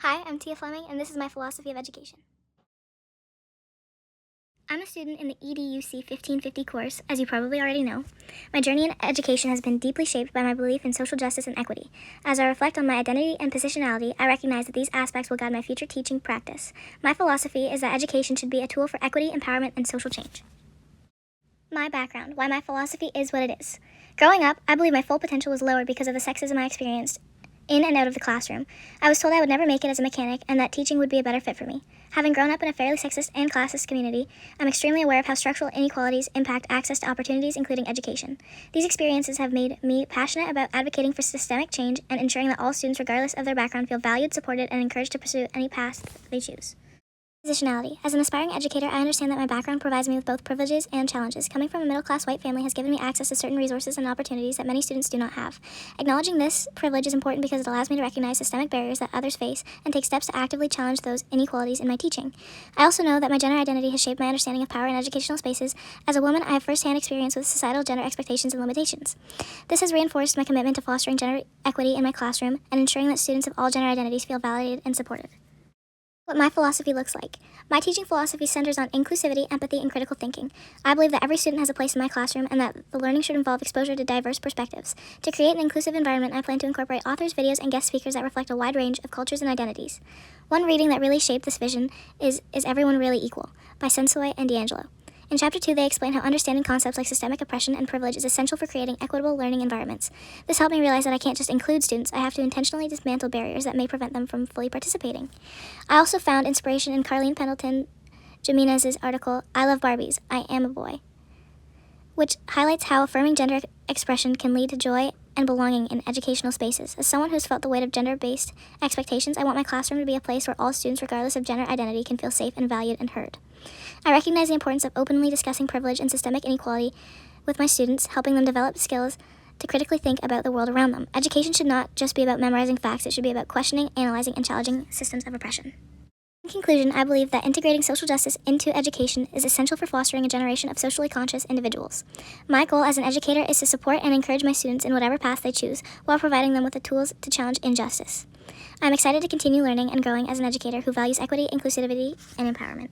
Hi, I'm Tia Fleming, and this is my philosophy of education. I'm a student in the EDUC 1550 course, as you probably already know. My journey in education has been deeply shaped by my belief in social justice and equity. As I reflect on my identity and positionality, I recognize that these aspects will guide my future teaching practice. My philosophy is that education should be a tool for equity, empowerment, and social change. My background, why my philosophy is what it is. Growing up, I believe my full potential was lowered because of the sexism I experienced in and out of the classroom. I was told I would never make it as a mechanic and that teaching would be a better fit for me. Having grown up in a fairly sexist and classist community, I'm extremely aware of how structural inequalities impact access to opportunities, including education. These experiences have made me passionate about advocating for systemic change and ensuring that all students, regardless of their background, feel valued, supported, and encouraged to pursue any path they choose. Positionality. As an aspiring educator, I understand that my background provides me with both privileges and challenges. Coming from a middle-class white family has given me access to certain resources and opportunities that many students do not have. Acknowledging this privilege is important because it allows me to recognize systemic barriers that others face and take steps to actively challenge those inequalities in my teaching. I also know that my gender identity has shaped my understanding of power in educational spaces. As a woman, I have first-hand experience with societal gender expectations and limitations. This has reinforced my commitment to fostering gender equity in my classroom and ensuring that students of all gender identities feel validated and supported. What my philosophy looks like. My teaching philosophy centers on inclusivity, empathy, and critical thinking. I believe that every student has a place in my classroom and that the learning should involve exposure to diverse perspectives. To create an inclusive environment, I plan to incorporate authors, videos, and guest speakers that reflect a wide range of cultures and identities. One reading that really shaped this vision is Everyone Really Equal? By Sensoi and D'Angelo. In Chapter 2, they explain how understanding concepts like systemic oppression and privilege is essential for creating equitable learning environments. This helped me realize that I can't just include students, I have to intentionally dismantle barriers that may prevent them from fully participating. I also found inspiration in Carleen Pendleton Jimenez's article, I Love Barbies, I Am a Boy, which highlights how affirming gender expression can lead to joy and belonging in educational spaces. As someone who's felt the weight of gender-based expectations, I want my classroom to be a place where all students, regardless of gender identity, can feel safe and valued and heard. I recognize the importance of openly discussing privilege and systemic inequality with my students, helping them develop skills to critically think about the world around them. Education should not just be about memorizing facts, it should be about questioning, analyzing, and challenging systems of oppression. In conclusion, I believe that integrating social justice into education is essential for fostering a generation of socially conscious individuals. My goal as an educator is to support and encourage my students in whatever path they choose, while providing them with the tools to challenge injustice. I'm excited to continue learning and growing as an educator who values equity, inclusivity, and empowerment.